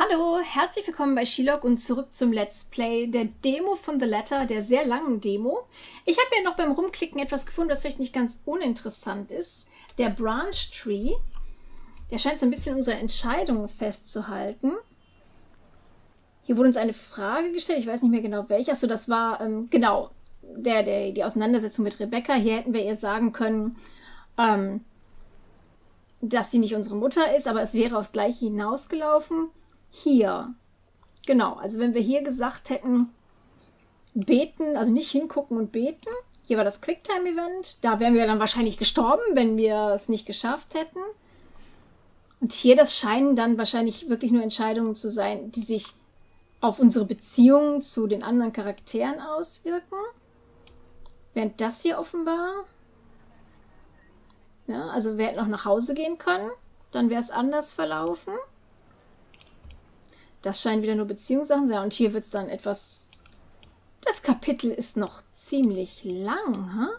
Hallo, herzlich willkommen bei Shilog und zurück zum Let's Play der Demo von The Letter, der sehr langen Demo. Ich habe ja noch beim Rumklicken etwas gefunden, das vielleicht nicht ganz uninteressant ist. Der Branch Tree, der scheint so ein bisschen unsere Entscheidungen festzuhalten. Hier wurde uns eine Frage gestellt, ich weiß nicht mehr genau welche. Achso, das war genau die Auseinandersetzung mit Rebecca. Hier hätten wir ihr sagen können, dass sie nicht unsere Mutter ist, aber es wäre aufs Gleiche hinausgelaufen. Hier, genau, also wenn wir hier gesagt hätten, beten, also nicht hingucken und beten, hier war das Quicktime-Event, da wären wir dann wahrscheinlich gestorben, wenn wir es nicht geschafft hätten. Und hier, das scheinen dann wahrscheinlich wirklich nur Entscheidungen zu sein, die sich auf unsere Beziehungen zu den anderen Charakteren auswirken. Während das hier offenbar, ja, also wir hätten auch nach Hause gehen können, dann wäre es anders verlaufen. Das scheinen wieder nur Beziehungssachen zu sein. Und hier wird es dann etwas... Das Kapitel ist noch ziemlich lang, ha?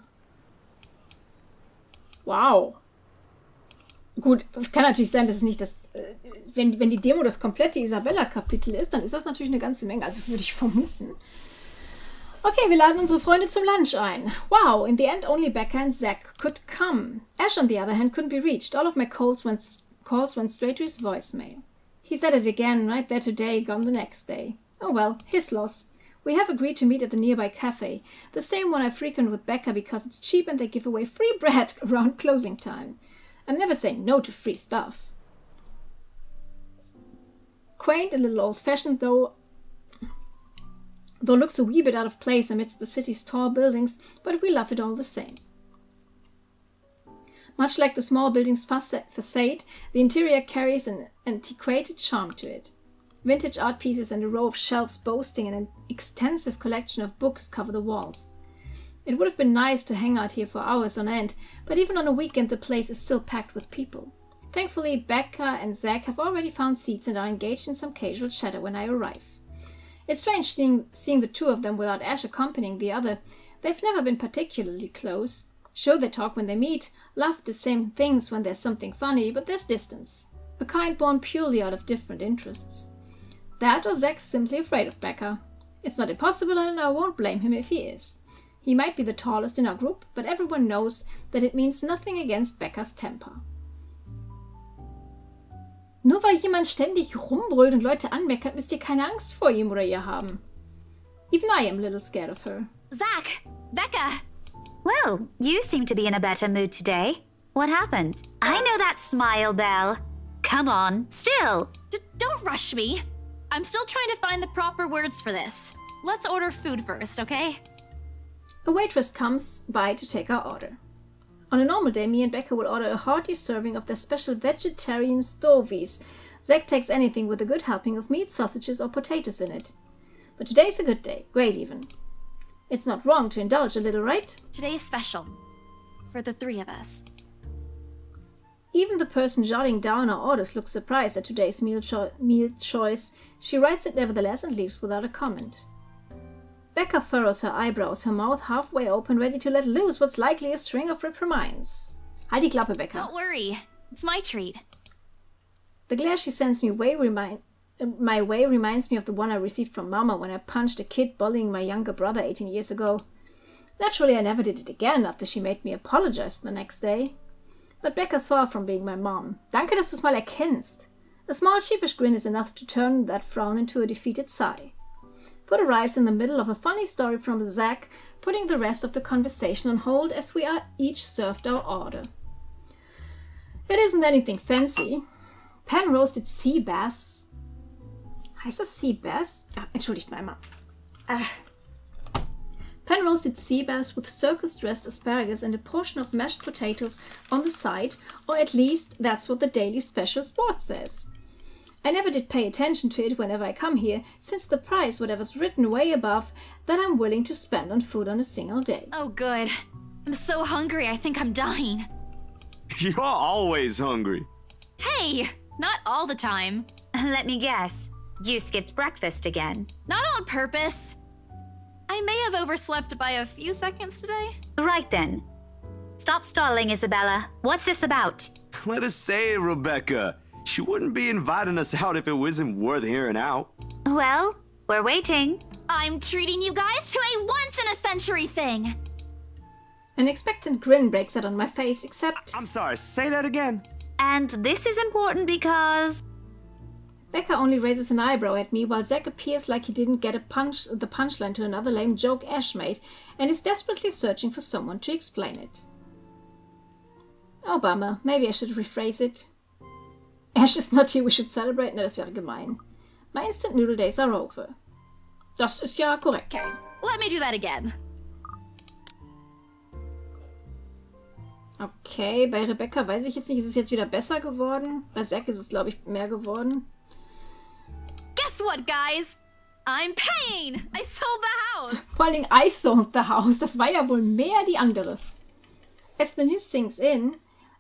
Wow. Gut, es kann natürlich sein, dass es nicht das... Wenn die Demo das komplette Isabella-Kapitel ist, dann ist das natürlich eine ganze Menge. Also würde ich vermuten. Okay, wir laden unsere Freunde zum Lunch ein. Wow, in the end only Becca and Zack could come. Ash, on the other hand, couldn't be reached. All of my calls went straight to his voicemail. He said it again, right there today, gone the next day. Oh well, his loss. We have agreed to meet at the nearby cafe, the same one I frequent with Becca because it's cheap and they give away free bread around closing time. I'm never saying no to free stuff. Quaint, a little old-fashioned though looks a wee bit out of place amidst the city's tall buildings, but we love it all the same. Much like the small building's facade, the interior carries an antiquated charm to it. Vintage art pieces and a row of shelves boasting an extensive collection of books cover the walls. It would have been nice to hang out here for hours on end, but even on a weekend the place is still packed with people. Thankfully, Becca and Zack have already found seats and are engaged in some casual chatter when I arrive. It's strange seeing the two of them without Ash accompanying the other. They've never been particularly close. Sure, they talk when they meet, laugh at the same things when there's something funny, but there's distance. A kind born purely out of different interests. That or Zack's simply afraid of Becca. It's not impossible and I won't blame him if he is. He might be the tallest in our group, but everyone knows that it means nothing against Beccas temper. Nur weil jemand ständig rumbrüllt und Leute anmeckert, müsst ihr keine Angst vor ihm oder ihr haben. Even I am a little scared of her. Zack! Becca! Well, you seem to be in a better mood today. What happened? I know that smile, Belle. Come on, still. Don't rush me. I'm still trying to find the proper words for this. Let's order food first, okay? A waitress comes by to take our order. On a normal day, me and Becca would order a hearty serving of their special vegetarian stovies. Zack takes anything with a good helping of meat, sausages, or potatoes in it. But today's a good day. Great, even. It's not wrong to indulge a little, right? Today's special. For the three of us. Even the person jotting down our orders looks surprised at today's meal choice. She writes it nevertheless and leaves without a comment. Becca furrows her eyebrows, her mouth halfway open, ready to let loose what's likely a string of reprimands. Halt die Klappe, Becca. Don't worry. It's my treat. The glare she sends my way reminds me of the one I received from Mama when I punched a kid bullying my younger brother 18 years ago. Naturally, I never did it again after she made me apologize the next day. But Becca's far from being my mom. Danke, dass du's mal erkennst. A small sheepish grin is enough to turn that frown into a defeated sigh. Food arrives in the middle of a funny story from Zack, putting the rest of the conversation on hold as we are each served our order. It isn't anything fancy. Pan-roasted sea bass. Heißt das sea bass? Entschuldigt mal einmal. Pan-roasted sea bass with circus-dressed asparagus and a portion of mashed potatoes on the side, or at least that's what the daily special sport says. I never did pay attention to it whenever I come here, since the price, whatever's written way above, that I'm willing to spend on food on a single day. Oh, good. I'm so hungry, I think I'm dying. You're always hungry. Hey! Not all the time. Let me guess. You skipped breakfast again. Not on purpose. I may have overslept by a few seconds today. Right then. Stop stalling, Isabella. What's this about? Let us say, Rebecca. She wouldn't be inviting us out if it wasn't worth hearing out. Well, we're waiting. I'm treating you guys to a once-in-a-century thing. An expectant grin breaks out on my face, except I'm sorry, say that again. And this is important because... Becca only raises an eyebrow at me while Zack appears like he didn't get the punchline to another lame joke Ash made and is desperately searching for someone to explain it. Oh, bummer. Maybe I should rephrase it. Ash is not here, we should celebrate. Na, das wäre gemein. My instant noodle days are over. Das ist ja korrekt. Let me do that again. Okay, bei Rebecca weiß ich jetzt nicht, ist es jetzt wieder besser geworden? Bei Zack ist es, glaube ich, mehr geworden. Guess what, guys? I'm paying! I sold the house! Vor allen Dingen I sold the house. Das war ja wohl mehr die andere. As the news sinks in,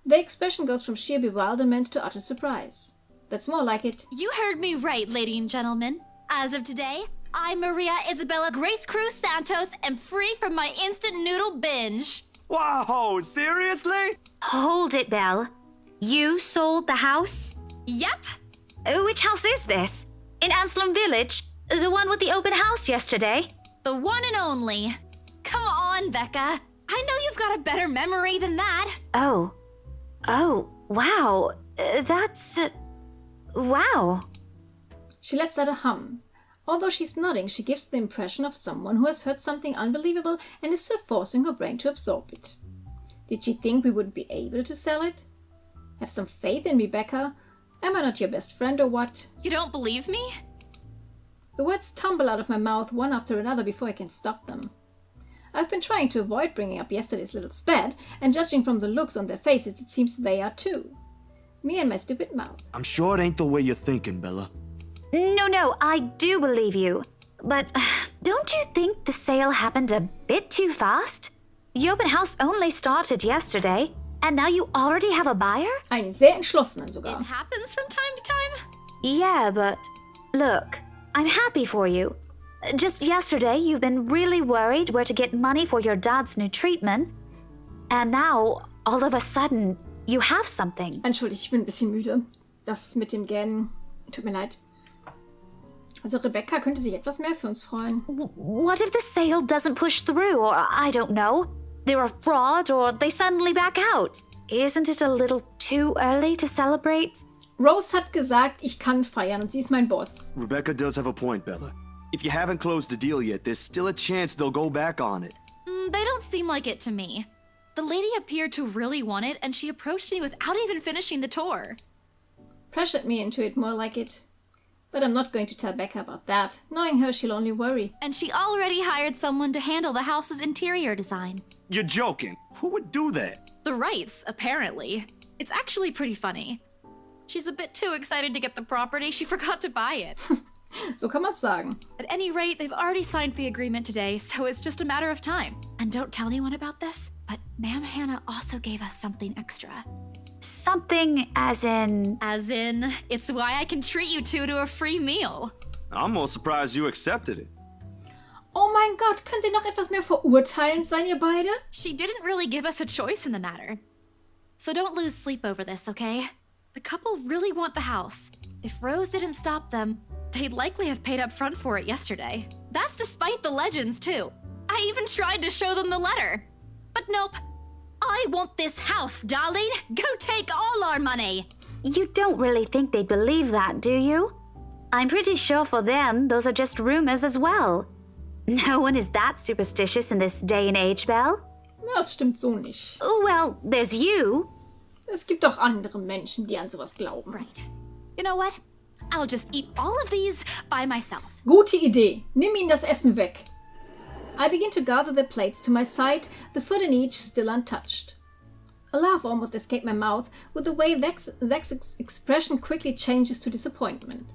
the expression goes from sheer bewilderment to utter surprise. That's more like it. You heard me right, ladies and gentlemen. As of today, I, Maria Isabella Grace Cruz Santos, am free from my instant noodle binge. Wow, seriously? Hold it, Belle. You sold the house? Yep. Which house is this? In Aslam Village? The one with the open house yesterday? The one and only. Come on, Becca. I know you've got a better memory than that. Oh, wow. That's... wow. She lets out a hum. Although she's nodding, she gives the impression of someone who has heard something unbelievable and is still forcing her brain to absorb it. Did she think we wouldn't be able to sell it? Have some faith in me, Becca. Am I not your best friend or what? You don't believe me? The words tumble out of my mouth one after another before I can stop them. I've been trying to avoid bringing up yesterday's little spat, and judging from the looks on their faces, it seems they are too. Me and my stupid mouth. I'm sure it ain't the way you're thinking, Bella. No, I do believe you. But don't you think the sale happened a bit too fast? The open house only started yesterday, and now you already have a buyer? Einen sehr entschlossenen It sogar. happens from time to time. Yeah, but look, I'm happy for you. Just yesterday, you've been really worried where to get money for your dad's new treatment. And now, all of a sudden, you have something. Entschuldigt, ich bin ein bisschen müde. Das mit dem Gähnen tut mir leid. Also Rebecca könnte sich etwas mehr für uns freuen. What if the sale doesn't push through, or I don't know, they're a fraud, or they suddenly back out? Isn't it a little too early to celebrate? Rose hat gesagt, ich kann feiern und sie ist mein Boss. Rebecca does have a point, Bella. If you haven't closed the deal yet, there's still a chance they'll go back on it. They don't seem like it to me. The lady appeared to really want it, and she approached me without even finishing the tour. Pressured me into it more like it. But I'm not going to tell Becca about that. Knowing her, she'll only worry. And she already hired someone to handle the house's interior design. You're joking. Who would do that? The Wrights, apparently. It's actually pretty funny. She's a bit too excited to get the property, she forgot to buy it. So kann man's sagen. At any rate, they've already signed the agreement today, so it's just a matter of time. And don't tell anyone about this, but Ma'am Hannah also gave us something extra. Something as in... As in, it's why I can treat you two to a free meal. I'm more surprised you accepted it. Oh mein Gott, könnt ihr noch etwas mehr verurteilend sein, ihr beide? She didn't really give us a choice in the matter. So don't lose sleep over this, okay? The couple really want the house. If Rose didn't stop them, they'd likely have paid up front for it yesterday. That's despite the legends, too. I even tried to show them the letter. But nope. I want this house, darling. Go take all our money. You don't really think they'd believe that, do you? I'm pretty sure for them, those are just rumors as well. No one is that superstitious in this day and age, Belle. Das stimmt so nicht. Well, there's you. Es gibt auch andere Menschen, die an sowas glauben. Right. You know what? I'll just eat all of these by myself. Gute Idee. Nimm ihnen das Essen weg. I begin to gather their plates to my side, the food in each still untouched. A laugh almost escaped my mouth with the way Zach's expression quickly changes to disappointment.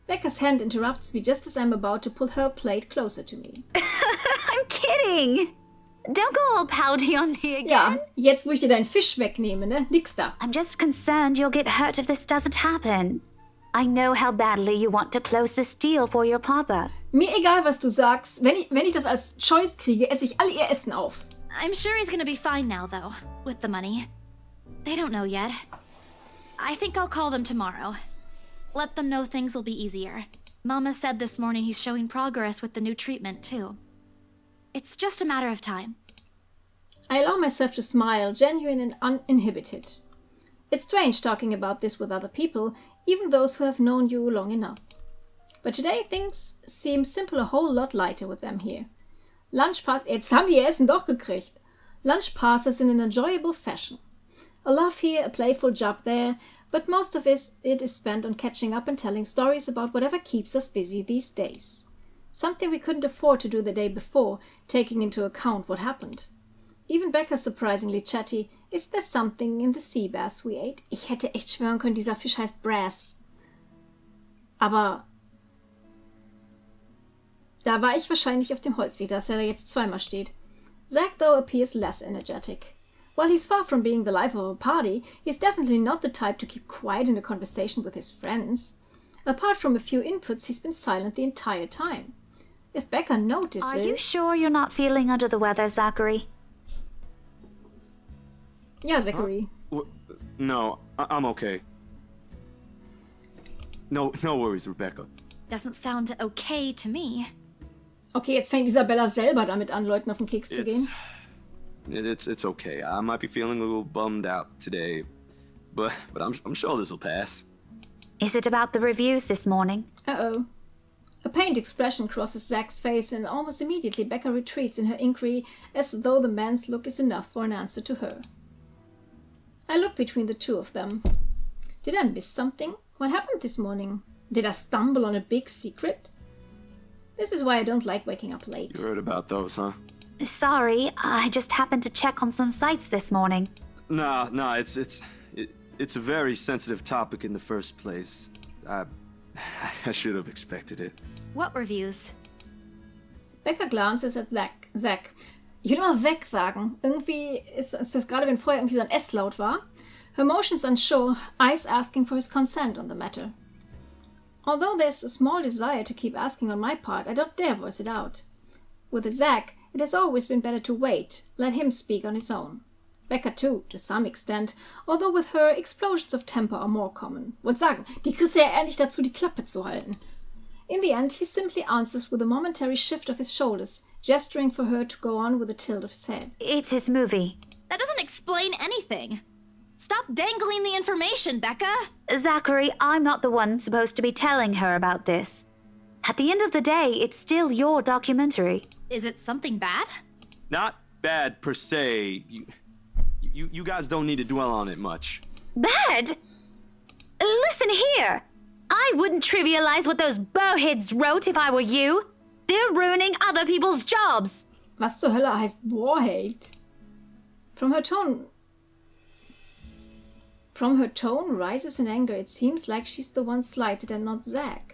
Becca's hand interrupts me just as I'm about to pull her plate closer to me. I'm kidding. Don't go all pouty on me again. Ja, jetzt wo ich dir deinen Fisch wegnehme, ne? Nix da. I'm just concerned you'll get hurt if this doesn't happen. I know how badly you want to close this deal for your papa. Mir egal, was du sagst. Wenn ich das als Choice kriege, esse ich all ihr Essen auf. I'm sure he's gonna be fine now, though, with the money. They don't know yet. I think I'll call them tomorrow. Let them know things will be easier. Mama said this morning he's showing progress with the new treatment, too. It's just a matter of time. I allow myself to smile, genuine and uninhibited. It's strange talking about this with other people, even those who have known you long enough. But today things seem simple a whole lot lighter with them here. Jetzt haben die ihr Essen doch gekriegt. Lunch passes in an enjoyable fashion. A laugh here, a playful job there, but most of it is spent on catching up and telling stories about whatever keeps us busy these days. Something we couldn't afford to do the day before, taking into account what happened. Even Becca's surprisingly chatty. Is there something in the sea bass we ate? Ich hätte echt schwören können, dieser Fisch heißt Brass. Aber da war ich wahrscheinlich auf dem Holzweg, dass er jetzt zweimal steht. Zack, though, appears less energetic. While he's far from being the life of a party, he's definitely not the type to keep quiet in a conversation with his friends. Apart from a few inputs, he's been silent the entire time. If Becca notices... Are you sure you're not feeling under the weather, Zachary? Yeah, Zachary. No, I'm okay. No worries, Rebecca. Doesn't sound okay to me. Okay, jetzt fängt Isabella selber damit an, Leuten auf den Keks zu gehen. It's okay. I might be feeling a little bummed out today, but I'm sure this'll pass. Is it about the reviews this morning? Uh-oh. A pained expression crosses Zach's face, and almost immediately Becca retreats in her inquiry, as though the man's look is enough for an answer to her. I look between the two of them. Did I miss something? What happened this morning? Did I stumble on a big secret? This is why I don't like waking up late. You heard about those, huh? Sorry, I just happened to check on some sites this morning. Nah, it's a very sensitive topic in the first place. I should have expected it. What reviews? Becca glances at Zach. Ich will immer Zack sagen. Irgendwie ist das gerade, wenn vorher irgendwie so ein S-Laut war. Her motions unsure, eyes asking for his consent on the matter. Although there's a small desire to keep asking on my part, I don't dare voice it out. With Zach, it has always been better to wait, let him speak on his own. Becca too, to some extent, although with her, explosions of temper are more common. Wollte sagen, die kriegst ja eher nicht dazu, die Klappe zu halten. In the end, he simply answers with a momentary shift of his shoulders, gesturing for her to go on with a tilt of his head. It's his movie. That doesn't explain anything. Stop dangling the information, Becca! Zachary, I'm not the one supposed to be telling her about this. At the end of the day, it's still your documentary. Is it something bad? Not bad per se. You guys don't need to dwell on it much. Bad? Listen here. I wouldn't trivialize what those bowheads wrote if I were you. They're ruining other people's jobs. Was zur Hölle heißt Warhate? From her tone rises in anger. It seems like she's the one slighted and not Zach.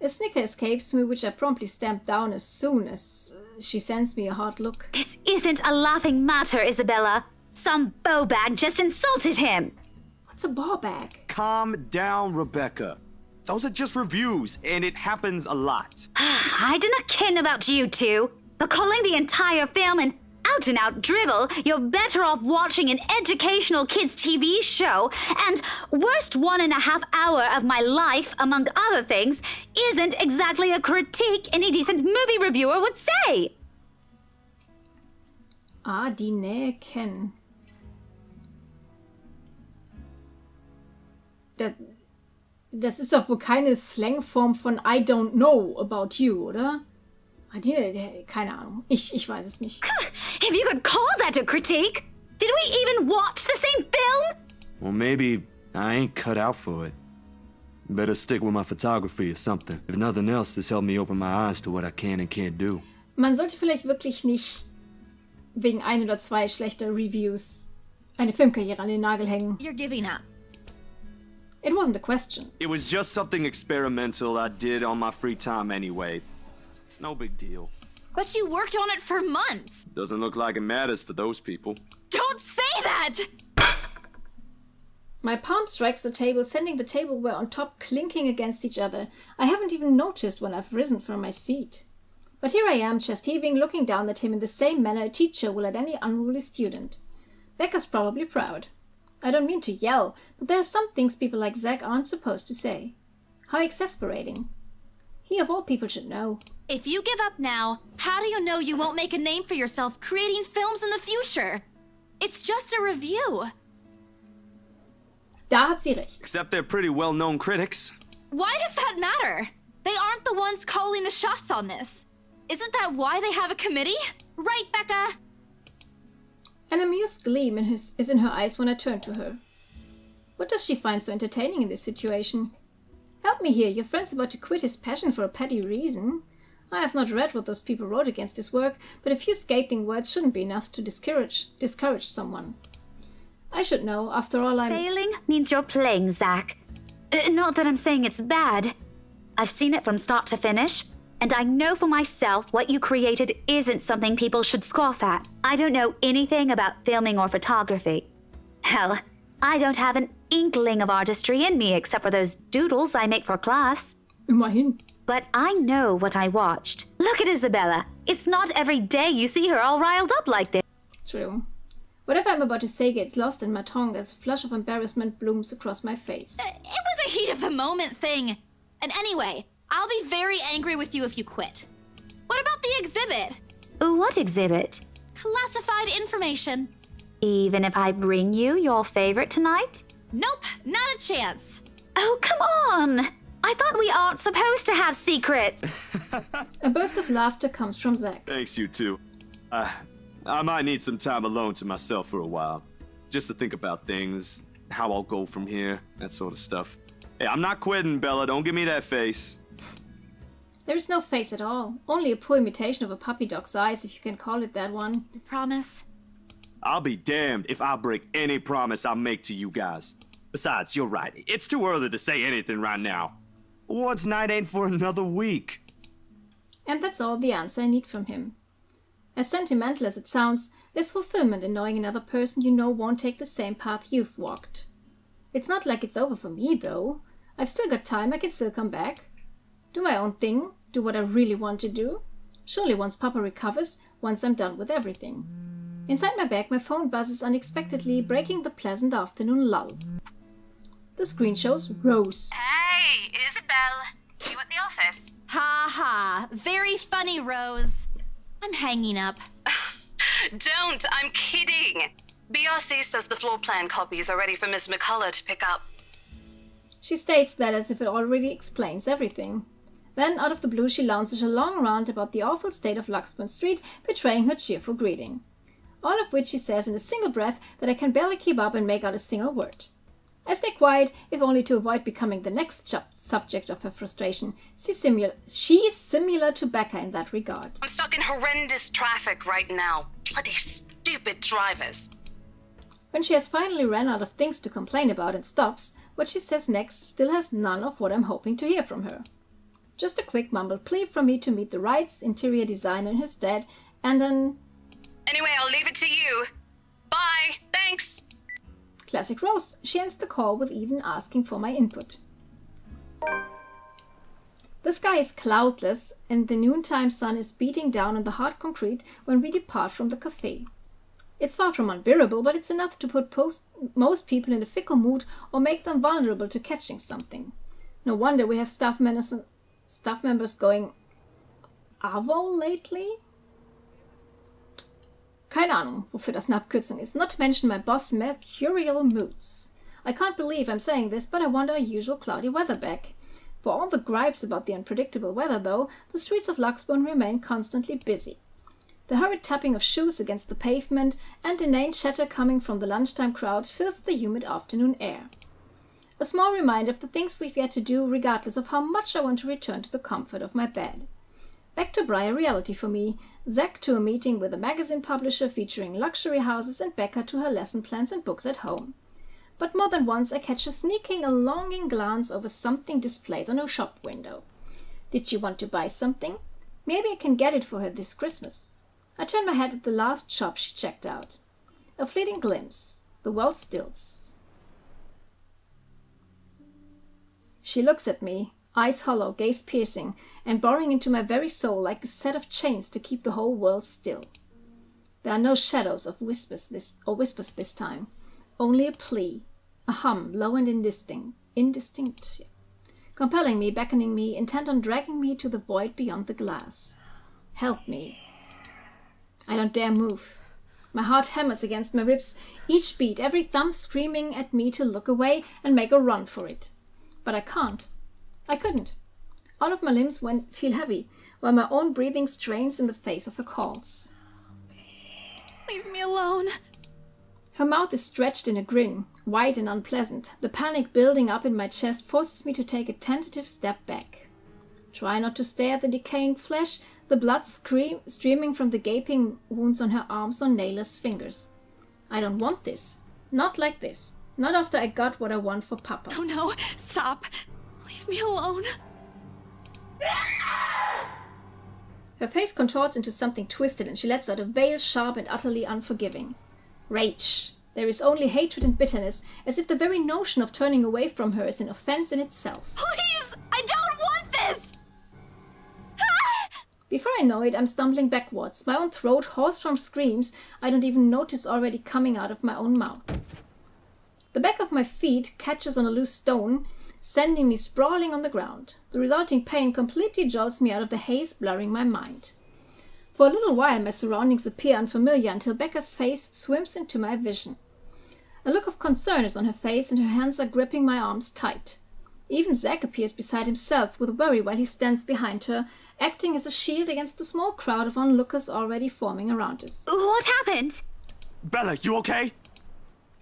A snicker escapes me, which I promptly stamp down as soon as she sends me a hard look. This isn't a laughing matter, Isabella. Some bowbag just insulted him. What's a ballbag? Calm down, Rebecca. Those are just reviews, and it happens a lot. I do not ken about you two, but calling the entire film an out-and-out drivel, you're better off watching an educational kids' TV show, and worst 1.5 hour of my life, among other things, isn't exactly a critique any decent movie reviewer would say. Ah, die Nähe kennen. Das ist doch wohl keine Slangform von I don't know about you, oder? Keine Ahnung. Ich weiß es nicht. If you could call that a critique! Did we even watch the same film? Well, maybe I ain't cut out for it. Better stick with my photography or something. If nothing else, this helped me open my eyes to what I can and can't do. Man sollte vielleicht wirklich nicht wegen 1 oder 2 schlechter Reviews eine Filmkarriere an den Nagel hängen. You're giving up. It wasn't a question. It was just something experimental I did on my free time anyway. It's no big deal. But you worked on it for months. Doesn't look like it matters for those people. Don't say that! My palm strikes the table, sending the tableware on top clinking against each other. I haven't even noticed when I've risen from my seat. But here I am, chest heaving, looking down at him in the same manner a teacher will at any unruly student. Becca's probably proud. I don't mean to yell, but there are some things people like Zack aren't supposed to say. How exasperating. He of all people should know. If you give up now, how do you know you won't make a name for yourself creating films in the future? It's just a review. Da hat sie recht. Except they're pretty well-known critics. Why does that matter? They aren't the ones calling the shots on this. Isn't that why they have a committee? Right, Becca? An amused gleam is in her eyes when I turn to her. What does she find so entertaining in this situation? Help me here, your friend's about to quit his passion for a petty reason. I have not read what those people wrote against his work, but a few scathing words shouldn't be enough to discourage someone. I should know, after all I'm... Failing means you're playing, Zack. Not that I'm saying it's bad. I've seen it from start to finish, and I know for myself what you created isn't something people should scoff at. I don't know anything about filming or photography. Hell, I don't have an inkling of artistry in me except for those doodles I make for class. Immerhin. But I know what I watched. Look at Isabella. It's not every day you see her all riled up like this. True. Whatever I'm about to say gets lost in my tongue as a flush of embarrassment blooms across my face. It was a heat of the moment thing. And anyway, I'll be very angry with you if you quit. What about the exhibit? What exhibit? Classified information. Even if I bring you your favorite tonight? Nope, not a chance. Oh, come on! I thought we aren't supposed to have secrets. A burst of laughter comes from Zack. Thanks, you two. I might need some time alone to myself for a while. Just to think about things, how I'll go from here, that sort of stuff. Hey, I'm not quitting, Bella. Don't give me that face. There is no face at all. Only a poor imitation of a puppy dog's eyes, if you can call it that one. Promise? I'll be damned if I break any promise I make to you guys. Besides, you're right. It's too early to say anything right now. Awards night ain't for another week. And that's all the answer I need from him. As sentimental as it sounds, there's fulfillment in knowing another person you know won't take the same path you've walked. It's not like it's over for me, though. I've still got time, I can still come back. Do my own thing, do what I really want to do. Surely once Papa recovers, once I'm done with everything. Inside my bag, my phone buzzes unexpectedly, breaking the pleasant afternoon lull. The screen shows Rose. Hey, Isabel. You at the office? Ha ha, very funny, Rose. I'm hanging up. Don't, I'm kidding. BRC says the floor plan copies are ready for Miss McCullough to pick up. She states that as if it already explains everything. Then, out of the blue, she launches a long rant about the awful state of Luxburn Street, betraying her cheerful greeting. All of which she says in a single breath that I can barely keep up and make out a single word. I stay quiet, if only to avoid becoming the next subject of her frustration. She is similar to Becca in that regard. I'm stuck in horrendous traffic right now. Bloody stupid drivers. When she has finally ran out of things to complain about and stops, what she says next still has none of what I'm hoping to hear from her. Just a quick mumbled plea from me to meet the Wrights, interior designer and his dad, and an... Anyway, I'll leave it to you. Bye. Thanks. Classic Rose. She ends the call with even asking for my input. The sky is cloudless and the noontime sun is beating down on the hard concrete when we depart from the cafe. It's far from unbearable, but it's enough to put most people in a fickle mood or make them vulnerable to catching something. No wonder we have staff members going AWO lately? Keine Ahnung, wofür das eine Abkürzung ist. Not to mention my boss' mercurial moods. I can't believe I'm saying this, but I want our usual cloudy weather back. For all the gripes about the unpredictable weather, though, the streets of Luxburn remain constantly busy. The hurried tapping of shoes against the pavement and inane chatter coming from the lunchtime crowd fills the humid afternoon air. A small reminder of the things we've yet to do, regardless of how much I want to return to the comfort of my bed. Back to Briar reality for me, Zack to a meeting with a magazine publisher featuring luxury houses, and Becca to her lesson plans and books at home. But more than once I catch her sneaking a longing glance over something displayed on her shop window. Did she want to buy something? Maybe I can get it for her this Christmas. I turn my head at the last shop she checked out. A fleeting glimpse. The world stills. She looks at me, eyes hollow, gaze piercing, and boring into my very soul like a set of chains to keep the whole world still. There are no shadows of whispers this time. only a plea, a hum, low and indistinct, compelling me, beckoning me, intent on dragging me to the void beyond the glass. Help me. I don't dare move. My heart hammers against my ribs, each beat, every thumb screaming at me to look away and make a run for it. But I can't. I couldn't. All of my limbs feel heavy, while my own breathing strains in the face of her calls. Leave me alone. Her mouth is stretched in a grin, wide and unpleasant. The panic building up in my chest forces me to take a tentative step back. Try not to stare at the decaying flesh, the blood streaming from the gaping wounds on her arms or nailless fingers. I don't want this. Not like this. Not after I got what I want for Papa. Oh no, stop. Leave me alone. Her face contorts into something twisted and she lets out a wail sharp and utterly unforgiving. Rage. There is only hatred and bitterness, as if the very notion of turning away from her is an offense in itself. Please! I don't want this! Before I know it, I'm stumbling backwards, my own throat hoarse from screams I don't even notice already coming out of my own mouth. The back of my feet catches on a loose stone, sending me sprawling on the ground. The resulting pain completely jolts me out of the haze, blurring my mind. For a little while my surroundings appear unfamiliar until Becca's face swims into my vision. A look of concern is on her face and her hands are gripping my arms tight. Even Zack appears beside himself with worry while he stands behind her, acting as a shield against the small crowd of onlookers already forming around us. What happened? Bella, you okay?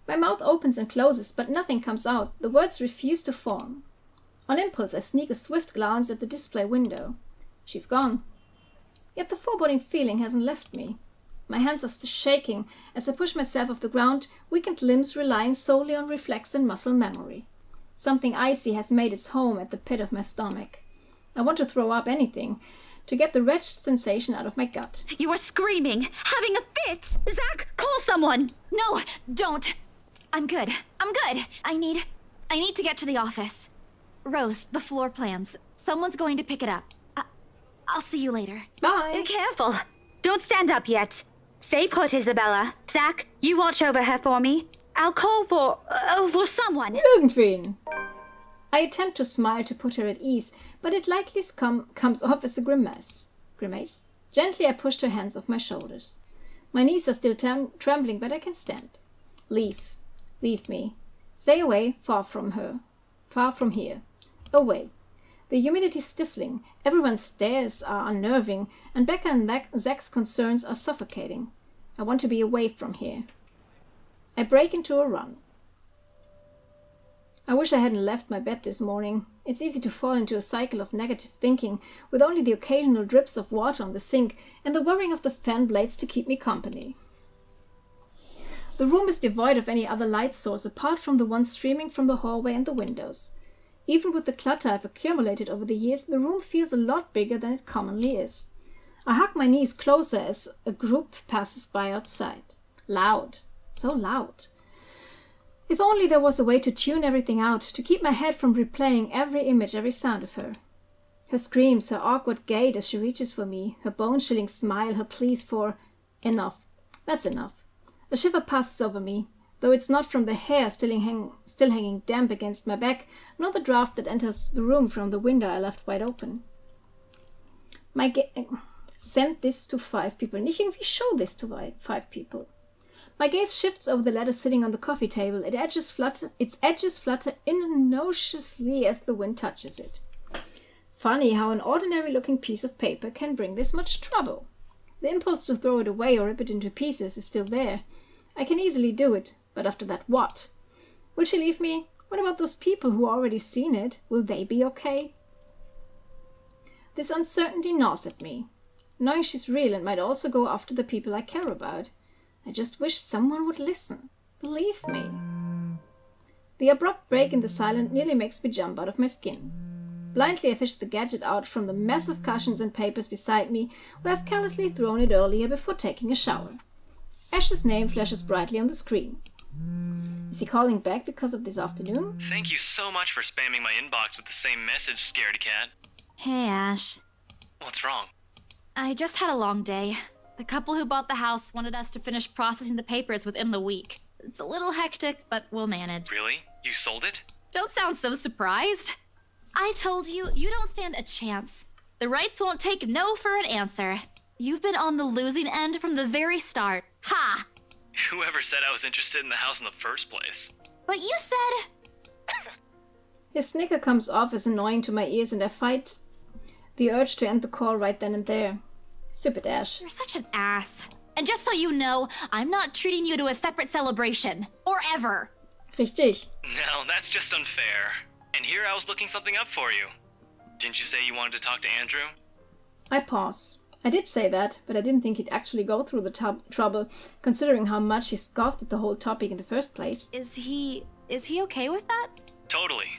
My mouth opens and closes, but nothing comes out. The words refuse to form. On impulse, I sneak a swift glance at the display window. She's gone. Yet the foreboding feeling hasn't left me. My hands are still shaking as I push myself off the ground, weakened limbs relying solely on reflex and muscle memory. Something icy has made its home at the pit of my stomach. I want to throw up anything, to get the wretched sensation out of my gut. You are screaming, having a fit. Zack, call someone. No, don't. I'm good. I need to get to the office. Rose, the floor plans. Someone's going to pick it up. I'll see you later. Bye! Careful. Don't stand up yet. Stay put, Isabella. Zack, you watch over her for me. I'll call for someone. Irgendwen! I attempt to smile to put her at ease, but it likely comes off as a grimace. Grimace? Gently I pushed her hands off my shoulders. My knees are still trembling, but I can stand. Leave. Leave me. Stay away, far from her. Far from here. Away. The humidity stifling, everyone's stares are unnerving, and Becca and Zack's concerns are suffocating. I want to be away from here. I break into a run. I wish I hadn't left my bed this morning. It's easy to fall into a cycle of negative thinking, with only the occasional drips of water on the sink and the whirring of the fan blades to keep me company. The room is devoid of any other light source apart from the one streaming from the hallway and the windows. Even with the clutter I've accumulated over the years, the room feels a lot bigger than it commonly is. I hug my knees closer as a group passes by outside. Loud. So loud. If only there was a way to tune everything out, to keep my head from replaying every image, every sound of her. Her screams, her awkward gait as she reaches for me, her bone-chilling smile, her pleas for... Enough. That's enough. A shiver passes over me, though it's not from the hair still hanging damp against my back, nor the draft that enters the room from the window I left wide open. Send this to 5 people. Nicht irgendwie show this to 5 people. My gaze shifts over the letter sitting on the coffee table. Its edges flutter inauspiciously as the wind touches it. Funny how an ordinary-looking piece of paper can bring this much trouble. The impulse to throw it away or rip it into pieces is still there. I can easily do it, but after that what? Will she leave me? What about those people who already seen it? Will they be okay? This uncertainty gnaws at me, knowing she's real and might also go after the people I care about. I just wish someone would listen. Believe me. The abrupt break in the silence nearly makes me jump out of my skin. Blindly I fish the gadget out from the mess of cushions and papers beside me, where I've carelessly thrown it earlier before taking a shower. Ash's name flashes brightly on the screen. Is he calling back because of this afternoon? Thank you so much for spamming my inbox with the same message, scaredy cat. Hey, Ash. What's wrong? I just had a long day. The couple who bought the house wanted us to finish processing the papers within the week. It's a little hectic, but we'll manage. Really? You sold it? Don't sound so surprised. I told you, you don't stand a chance. The rights won't take no for an answer. You've been on the losing end from the very start. Ha! Whoever said I was interested in the house in the first place? But you said... His snicker comes off as annoying to my ears and I fight the urge to end the call right then and there. Stupid Ash. You're such an ass. And just so you know, I'm not treating you to a separate celebration. Or ever. Richtig. No, that's just unfair. And here I was looking something up for you. Didn't you say you wanted to talk to Andrew? I pause. I did say that, but I didn't think he'd actually go through the trouble, considering how much he scoffed at the whole topic in the first place. Is he okay with that? Totally.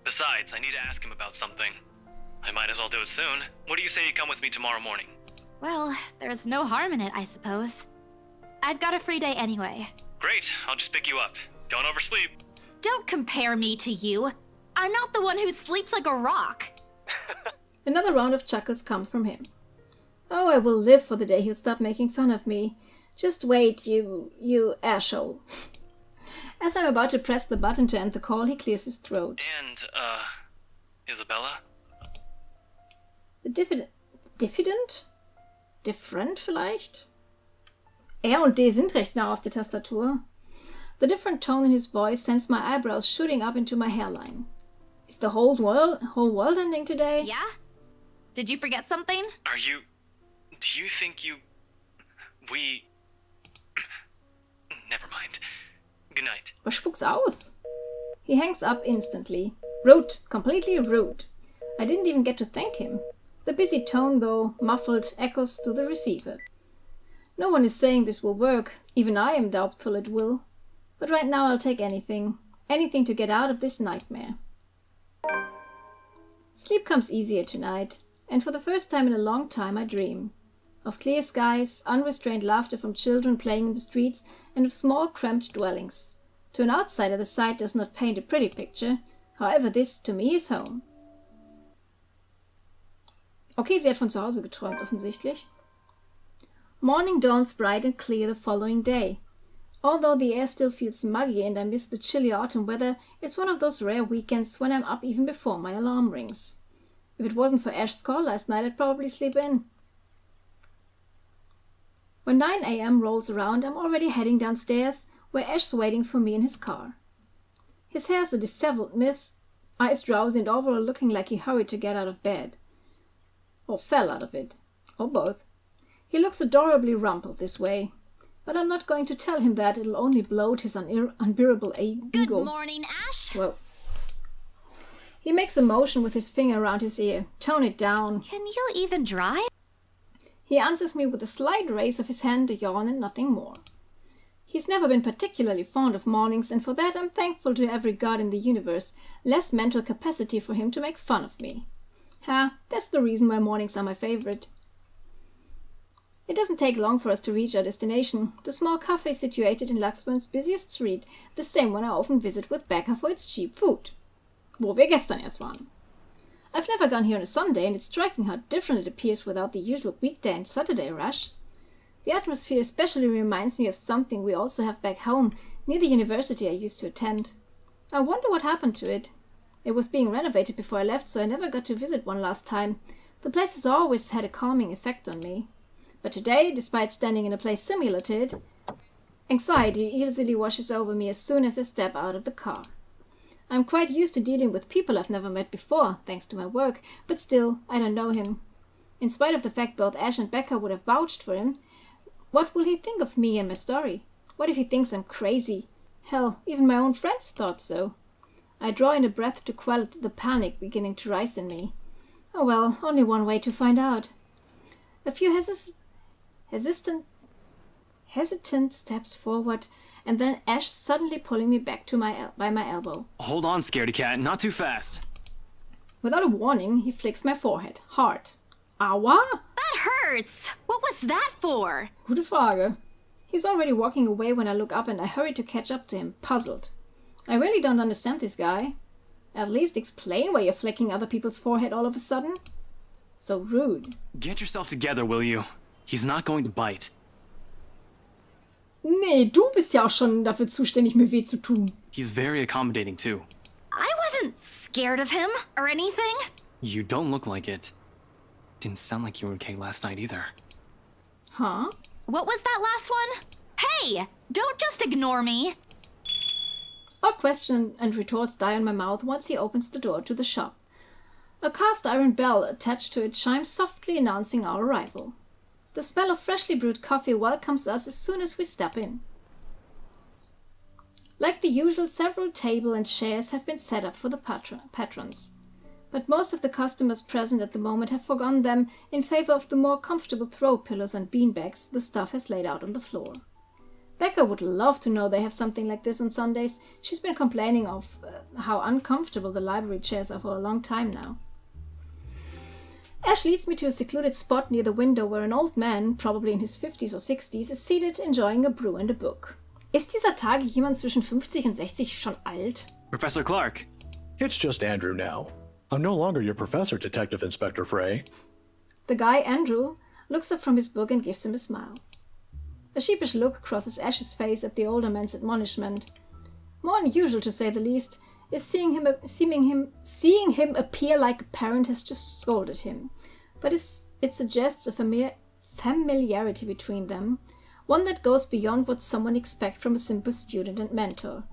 Besides, I need to ask him about something. I might as well do it soon. What do you say you come with me tomorrow morning? Well, there's no harm in it, I suppose. I've got a free day anyway. Great, I'll just pick you up. Don't oversleep. Don't compare me to you. I'm not the one who sleeps like a rock. Another round of chuckles come from him. Oh, I will live for the day he'll stop making fun of me. Just wait, you asshole. As I'm about to press the button to end the call, he clears his throat. And, Isabella? The diffident? Different vielleicht? R und D sind recht nah auf der Tastatur. The different tone in his voice sends my eyebrows shooting up into my hairline. Is the whole world ending today? Yeah? Did you forget something? Do you think we... Never mind. Good night. Was spuck's aus? He hangs up instantly. Rude. Completely rude. I didn't even get to thank him. The busy tone, though, muffled, echoes through the receiver. No one is saying this will work. Even I am doubtful it will. But right now I'll take anything. Anything to get out of this nightmare. Sleep comes easier tonight, and for the first time in a long time I dream. Of clear skies, unrestrained laughter from children playing in the streets, and of small cramped dwellings. To an outsider the sight does not paint a pretty picture. However, this to me is home. Okay, sie hat von zu Hause geträumt, offensichtlich. Morning dawns bright and clear the following day. Although the air still feels muggy and I miss the chilly autumn weather, it's one of those rare weekends when I'm up even before my alarm rings. If it wasn't for Ash's call last night, I'd probably sleep in. When 9 a.m. rolls around, I'm already heading downstairs, where Ash's waiting for me in his car. His hair's a disheveled mess, eyes drowsy and overall looking like he hurried to get out of bed. Or fell out of it. Or both. He looks adorably rumpled this way. But I'm not going to tell him that. It'll only bloat his unbearable ego. Good morning, Ash. Whoa. He makes a motion with his finger around his ear. Tone it down. Can you even drive? He answers me with a slight raise of his hand, a yawn, and nothing more. He's never been particularly fond of mornings, and for that I'm thankful to every god in the universe. Less mental capacity for him to make fun of me. That's the reason why mornings are my favorite. It doesn't take long for us to reach our destination, the small cafe situated in Luxembourg's busiest street, the same one I often visit with Becca for its cheap food. Wo wir gestern erst waren. I've never gone here on a Sunday, and it's striking how different it appears without the usual weekday and Saturday rush. The atmosphere especially reminds me of something we also have back home, near the university I used to attend. I wonder what happened to it. It was being renovated before I left, so I never got to visit one last time. The place has always had a calming effect on me. But today, despite standing in a place similar to it, anxiety easily washes over me as soon as I step out of the car. I'm quite used to dealing with people I've never met before, thanks to my work, but still, I don't know him. In spite of the fact both Ash and Becca would have vouched for him, what will he think of me and my story? What if he thinks I'm crazy? Hell, even my own friends thought so. I draw in a breath to quell the panic beginning to rise in me. Oh well, only one way to find out. A few hesitant steps forward, and then Ash suddenly pulling me back to by my elbow. Hold on, scaredy cat, not too fast. Without a warning, he flicks my forehead, hard. Aua? That hurts! What was that for? Gute Frage. He's already walking away when I look up, and I hurry to catch up to him, puzzled. I really don't understand this guy. At least explain why you're flicking other people's forehead all of a sudden. So rude. Get yourself together, will you? He's not going to bite. Nee, du bist ja auch schon dafür zuständig, mir weh zu tun. He's very accommodating too. I wasn't scared of him or anything. You don't look like it. Didn't sound like you were okay last night either. Huh? What was that last one? Hey, don't just ignore me. All questions and retorts die on my mouth once he opens the door to the shop. A cast iron bell attached to it chimes softly announcing our arrival. The smell of freshly brewed coffee welcomes us as soon as we step in. Like the usual, several tables and chairs have been set up for the patrons. But most of the customers present at the moment have forgone them in favor of the more comfortable throw pillows and beanbags the staff has laid out on the floor. Becca would love to know they have something like this on Sundays. She's been complaining of how uncomfortable the library chairs are for a long time now. Ash leads me to a secluded spot near the window where an old man, probably in his 50s or 60s, is seated enjoying a brew and a book. Ist dieser Tage jemand zwischen 50 und 60 schon alt? Professor Clark. It's just Andrew now. I'm no longer your professor, Detective Inspector Frey. The guy, Andrew, looks up from his book and gives him a smile. A sheepish look crosses Ash's face at the older man's admonishment. More unusual, to say the least, is seeing him appear like a parent has just scolded him. But it suggests a familiarity between them, one that goes beyond what someone expects from a simple student and mentor.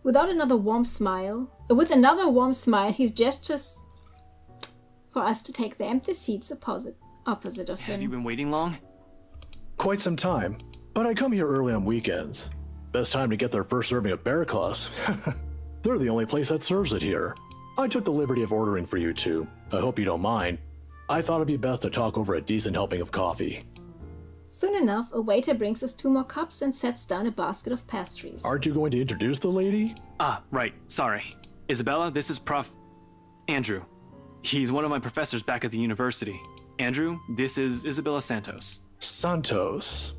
With another warm smile, he gestures for us to take the empty seats opposite of him. Have you been waiting long? Quite some time, but I come here early on weekends. Best time to get their first serving of bear claws. They're the only place that serves it here. I took the liberty of ordering for you two. I hope you don't mind. I thought it'd be best to talk over a decent helping of coffee. Soon enough, a waiter brings us 2 more cups and sets down a basket of pastries. Aren't you going to introduce the lady? Ah, right. Sorry. Isabella, this is Andrew. He's one of my professors back at the university. Andrew, this is Isabella Santos. Santos.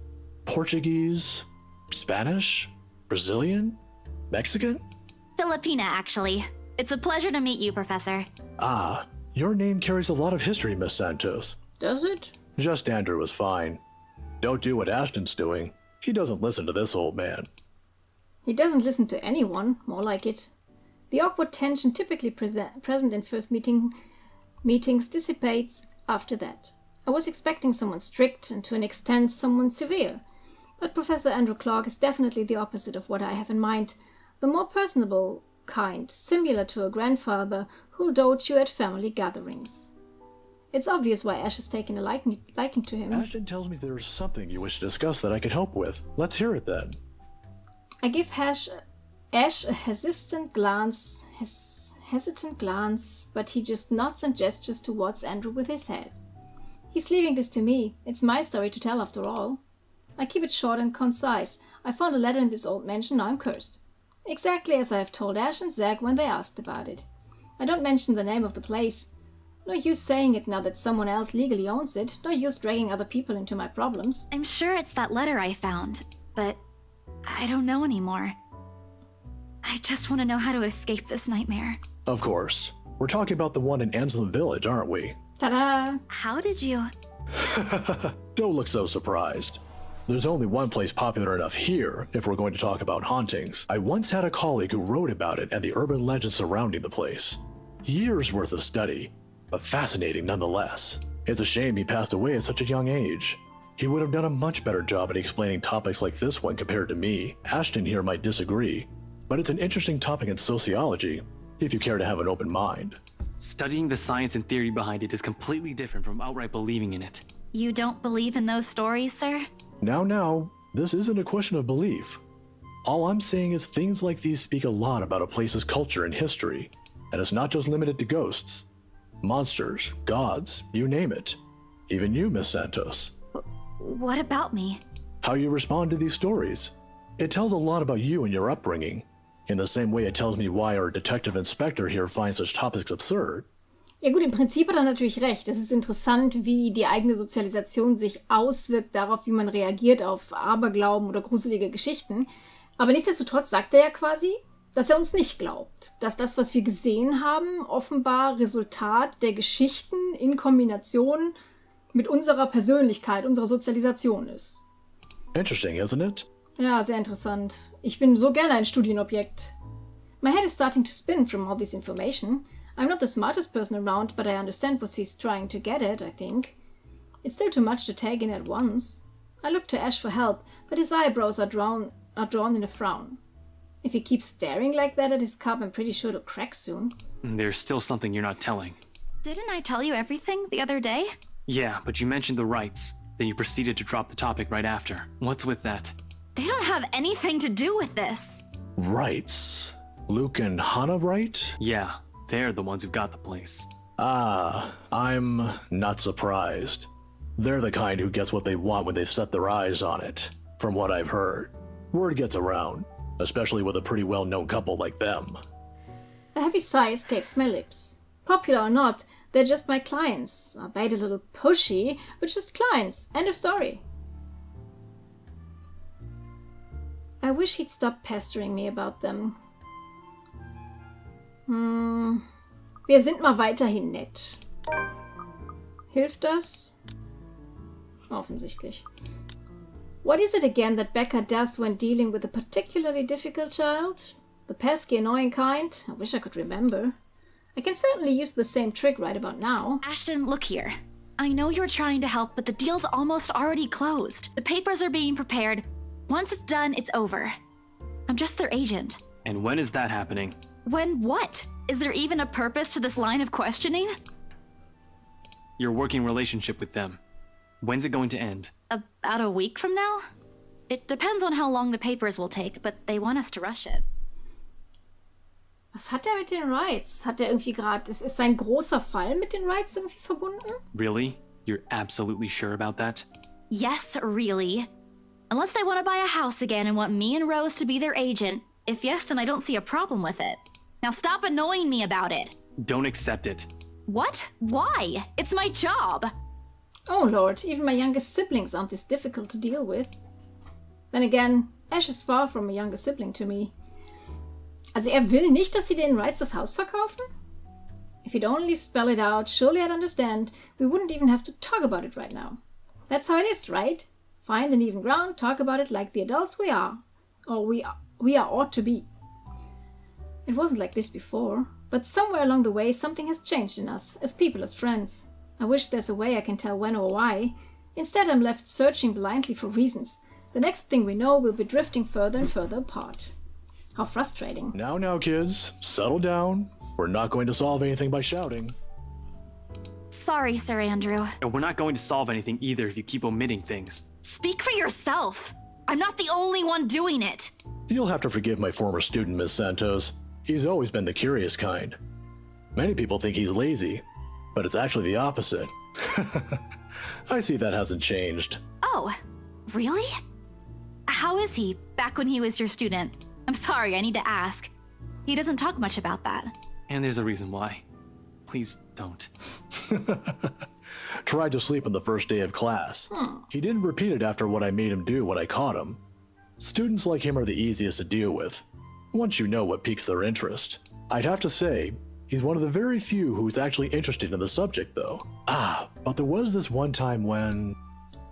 Portuguese? Spanish? Brazilian? Mexican? Filipina, actually. It's a pleasure to meet you, Professor. Ah, your name carries a lot of history, Miss Santos. Does it? Just Andrew is fine. Don't do what Ashton's doing. He doesn't listen to this old man. He doesn't listen to anyone, more like it. The awkward tension typically present in first meetings dissipates after that. I was expecting someone strict and to an extent someone severe. But Professor Andrew Clark is definitely the opposite of what I have in mind. The more personable kind, similar to a grandfather who'll dote you at family gatherings. It's obvious why Ash has taken a liking to him. Ashton tells me there's something you wish to discuss that I could help with. Let's hear it then. I give Ash a hesitant glance, but he just nods and gestures towards Andrew with his head. He's leaving this to me. It's my story to tell after all. I keep it short and concise. I found a letter in this old mansion, now I'm cursed. Exactly as I have told Ash and Zach when they asked about it. I don't mention the name of the place. No use saying it now that someone else legally owns it. No use dragging other people into my problems. I'm sure it's that letter I found, but I don't know anymore. I just want to know how to escape this nightmare. Of course. We're talking about the one in Anselm Village, aren't we? Ta-da! How did you... Don't look so surprised. There's only one place popular enough here if we're going to talk about hauntings. I once had a colleague who wrote about it and the urban legends surrounding the place. Years worth of study, but fascinating nonetheless. It's a shame he passed away at such a young age. He would have done a much better job at explaining topics like this one compared to me. Ashton here might disagree, but it's an interesting topic in sociology, if you care to have an open mind. Studying the science and theory behind it is completely different from outright believing in it. You don't believe in those stories, sir? Now, this isn't a question of belief. All I'm saying is things like these speak a lot about a place's culture and history, and it's not just limited to ghosts. Monsters, gods, you name it. Even you, Miss Santos. What about me? How you respond to these stories. It tells a lot about you and your upbringing, in the same way it tells me why our detective inspector here finds such topics absurd. Ja gut, im Prinzip hat er natürlich recht. Es ist interessant, wie die eigene Sozialisation sich auswirkt darauf, wie man reagiert auf Aberglauben oder gruselige Geschichten. Aber nichtsdestotrotz sagt er ja quasi, dass er uns nicht glaubt. Dass das, was wir gesehen haben, offenbar Resultat der Geschichten in Kombination mit unserer Persönlichkeit, unserer Sozialisation ist. Interesting, isn't it? Ja, sehr interessant. Ich bin so gerne ein Studienobjekt. My head is starting to spin from all this information. I'm not the smartest person around, but I understand what he's trying to get at, I think. It's still too much to take in at once. I look to Ash for help, but his eyebrows are drawn in a frown. If he keeps staring like that at his cup, I'm pretty sure it'll crack soon. There's still something you're not telling. Didn't I tell you everything the other day? Yeah, but you mentioned the rights. Then you proceeded to drop the topic right after. What's with that? They don't have anything to do with this. Rights? Luke and Hannah, right? Yeah, they're the ones who got the place. Ah, I'm not surprised. They're the kind who gets what they want when they set their eyes on it, from what I've heard. Word gets around, especially with a pretty well-known couple like them. A heavy sigh escapes my lips. Popular or not, they're just my clients. Albeit a little pushy, but just clients. End of story. I wish he'd stop pestering me about them. Wir sind mal weiterhin nett. Hilft das? Offensichtlich. What is it again that Becca does when dealing with a particularly difficult child? The pesky, annoying kind? I wish I could remember. I can certainly use the same trick right about now. Ashton, look here. I know you're trying to help, but the deal's almost already closed. The papers are being prepared. Once it's done, it's over. I'm just their agent. And when is that happening? When what? Is there even a purpose to this line of questioning? Your working relationship with them. When's it going to end? About a week from now? It depends on how long the papers will take, but they want us to rush it. Was hat er mit den Rights? Hat er irgendwie gerade... Ist sein großer Fall mit den Rights irgendwie verbunden? Really? You're absolutely sure about that? Yes, really. Unless they want to buy a house again and want me and Rose to be their agent. If yes, then I don't see a problem with it. Now stop annoying me about it. Don't accept it. What? Why? It's my job. Oh lord, even my youngest siblings aren't this difficult to deal with. Then again, Ash is far from a younger sibling to me. Also will nicht, dass sie den Rights das Haus verkaufen? If he'd only spell it out, surely I'd understand. We wouldn't even have to talk about it right now. That's how it is, right? Find an even ground, talk about it like the adults we are. Or we ought to be. It wasn't like this before, but somewhere along the way something has changed in us, as people, as friends. I wish there's a way I can tell when or why. Instead, I'm left searching blindly for reasons. The next thing we know, we'll be drifting further and further apart. How frustrating. Now, kids, settle down. We're not going to solve anything by shouting. Sorry, Sir Andrew. And we're not going to solve anything either if you keep omitting things. Speak for yourself. I'm not the only one doing it. You'll have to forgive my former student, Miss Santos. He's always been the curious kind. Many people think he's lazy, but it's actually the opposite. I see that hasn't changed. Oh, really? How is he back when he was your student? I'm sorry, I need to ask. He doesn't talk much about that. And there's a reason why. Please don't. Tried to sleep on the first day of class. He didn't repeat it after what I made him do when I caught him. Students like him are the easiest to deal with, once you know what piques their interest. I'd have to say, he's one of the very few who's actually interested in the subject, though. But there was this one time when...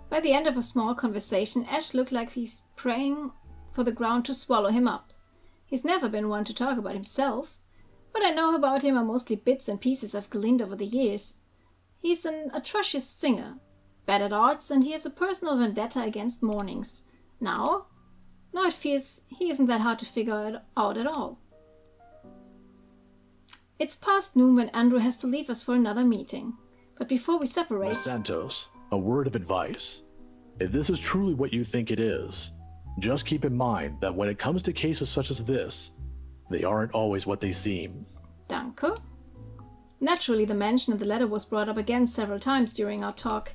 By the end of a small conversation, Ash looked like he's praying for the ground to swallow him up. He's never been one to talk about himself. What I know about him are mostly bits and pieces I've gleaned over the years. He's an atrocious singer, bad at arts, and he has a personal vendetta against mornings. Now it feels he isn't that hard to figure it out at all. It's past noon when Andrew has to leave us for another meeting. But before we separate... Miss Santos, a word of advice. If this is truly what you think it is, just keep in mind that when it comes to cases such as this, they aren't always what they seem. Danke. Naturally, the mention of the letter was brought up again several times during our talk.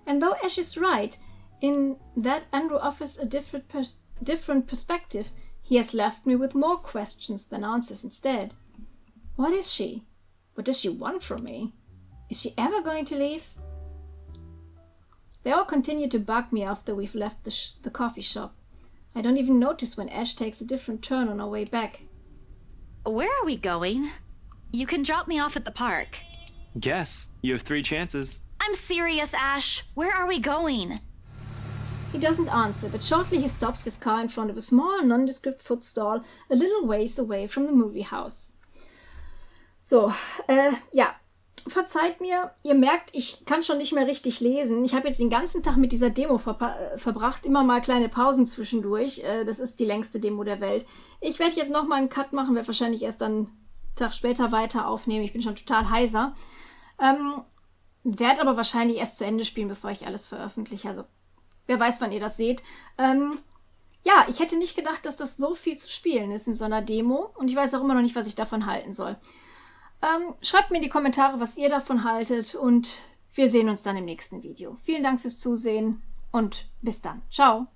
And though Ash is right, in that Andrew offers a different perspective, he has left me with more questions than answers instead. What is she? What does she want from me? Is she ever going to leave? They all continue to bug me after we've left the coffee shop. I don't even notice when Ash takes a different turn on our way back. Where are we going? You can drop me off at the park. Guess. You have 3 chances. I'm serious, Ash. Where are we going? He doesn't answer, but shortly he stops his car in front of a small, nondescript food stall a little ways away from the movie house. So, ja, verzeiht mir, ihr merkt, ich kann schon nicht mehr richtig lesen. Ich habe jetzt den ganzen Tag mit dieser Demo verbracht, immer mal kleine Pausen zwischendurch. Das ist die längste Demo der Welt. Ich werde jetzt nochmal einen Cut machen, werde wahrscheinlich erst dann einen Tag später weiter aufnehmen. Ich bin schon total heiser. Werde aber wahrscheinlich erst zu Ende spielen, bevor ich alles veröffentliche. Also, wer weiß, wann ihr das seht. Ja, ich hätte nicht gedacht, dass das so viel zu spielen ist in so einer Demo. Und ich weiß auch immer noch nicht, was ich davon halten soll. Schreibt mir in die Kommentare, was ihr davon haltet. Und wir sehen uns dann im nächsten Video. Vielen Dank fürs Zusehen und bis dann. Ciao.